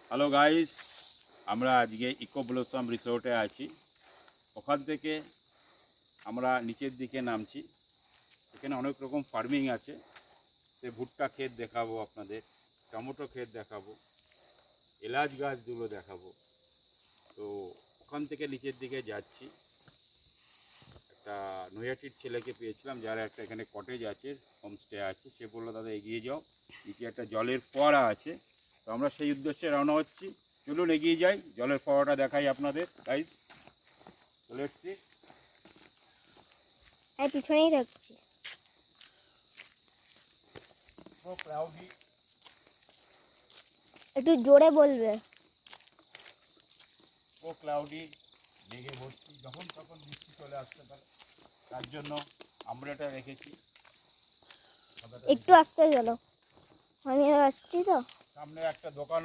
Hello guys, আমরা আজকে eco blossom রিসোর্টে আছি। ওখান থেকে আমরা নিচের দিকে নামছি। এখানে অনেক রকম ফার্মিং আছে। সে ভুট্টা ক্ষেত দেখাবো আপনাদের, টমেটো ক্ষেত দেখাবো, এলাচ গাছগুলো দেখাবো। তো ওখান থেকে নিচের দিকে যাচ্ছি। একটা নৈহাটির ছেলেকে পেয়েছিলাম, যার একটা এখানে কটেজ আছে, হোমস্টে আছে। সে বললো দাদা এগিয়ে যাও, নিচে একটা জলের ফোয়ারা আছে। তো আমরা সেই উদ্দেশ্যে রওনা হচ্ছি। চলুন এগিয়ে যাই, জলের ফোয়ারাটা দেখাই আপনাদের গাইস। চলে এসছি। আমি পিছনেই রাখছি। ক্লাউডি, একটু জোরে বলবে। ক্লাউডি, মেঘে ভর্তি, যখন তখন বৃষ্টি চলে আসতে পারে, তার জন্য আমরা এটা রেখেছি। একটু আস্তে চলো, আমি আসছি তো। সামনে একটা দোকান